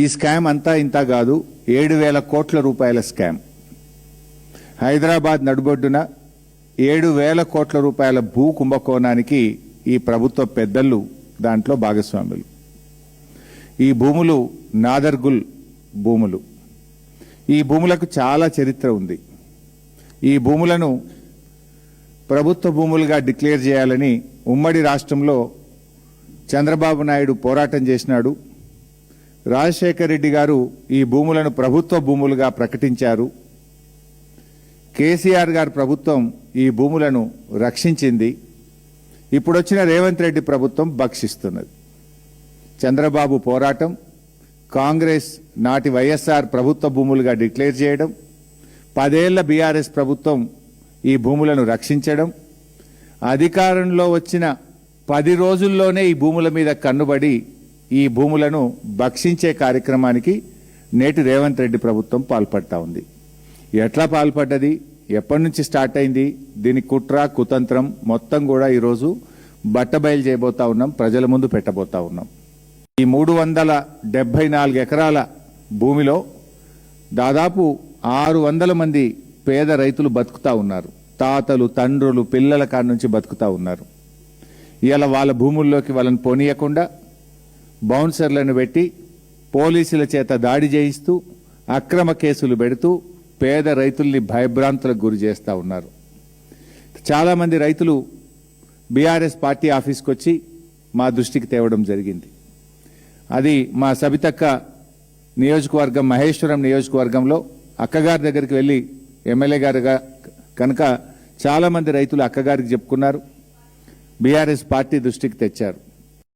ఈ స్కామ్ అంతా ఇంత కాదు. 7,000 కోట్ల రూపాయల స్కామ్. హైదరాబాద్ నడుబొడ్డున 7,000 కోట్ల రూపాయల భూ కుంభకోణానికి ఈ ప్రభుత్వ పెద్దలు దాంట్లో భాగస్వాములు. ఈ భూములు నాదర్గుల్ భూములు. ఈ భూములకు చాలా చరిత్ర ఉంది. ఈ భూములను ప్రభుత్వ భూములుగా డిక్లేర్ చేయాలని ఉమ్మడి రాష్ట్రంలో చంద్రబాబు నాయుడు పోరాటం చేసినాడు. రాజశేఖర్ రెడ్డి గారు ఈ భూములను ప్రభుత్వ భూములుగా ప్రకటించారు. కేసీఆర్ గారి ప్రభుత్వం ఈ భూములను రక్షించింది. ఇప్పుడొచ్చిన రేవంత్ రెడ్డి ప్రభుత్వం భక్షిస్తున్నది. చంద్రబాబు పోరాటం, కాంగ్రెస్ నాటి వైఎస్ఆర్ ప్రభుత్వ భూములుగా డిక్లేర్ చేయడం, 10 ఏళ్ల బీఆర్ఎస్ ప్రభుత్వం ఈ భూములను రక్షించడం, అధికారంలో వచ్చిన 10 రోజుల్లోనే ఈ భూముల మీద కన్నుబడి ఈ భూములను భక్షించే కార్యక్రమానికి నేటి రేవంత్ రెడ్డి ప్రభుత్వం పాల్పడతా ఉంది. ఎట్లా పాల్పడ్డది, ఎప్పటి నుంచి స్టార్ట్ అయింది, దీని కుట్ర కుతంత్రం మొత్తం కూడా ఈరోజు బట్టబయలు చేయబోతా ఉన్నాం, ప్రజల ముందు పెట్టబోతా ఉన్నాం. ఈ 374 ఎకరాల భూమిలో దాదాపు 600 మంది పేద రైతులు బతుకుతా ఉన్నారు. తాతలు, తండ్రులు, పిల్లల కాడ నుంచి బతుకుతా ఉన్నారు. ఇవాళ వాళ్ళ భూముల్లోకి వాళ్ళని పోనీయకుండా బౌన్సర్లను పెట్టి పోలీసుల చేత దాడి చేయిస్తూ అక్రమ కేసులు పెడుతూ పేద రైతుల్ని భయభ్రాంతులకు గురి చేస్తూ ఉన్నారు. చాలామంది రైతులు బీఆర్ఎస్ పార్టీ ఆఫీస్కి వచ్చి మా దృష్టికి తేవడం జరిగింది. అది మా సబితక్క నియోజకవర్గం, మహేశ్వరం నియోజకవర్గంలో అక్కగారి దగ్గరికి వెళ్ళి ఎమ్మెల్యే గారుగా కనుక చాలామంది రైతులు అక్కగారికి చెప్పుకున్నారు, బీఆర్ఎస్ పార్టీ దృష్టికి తెచ్చారు.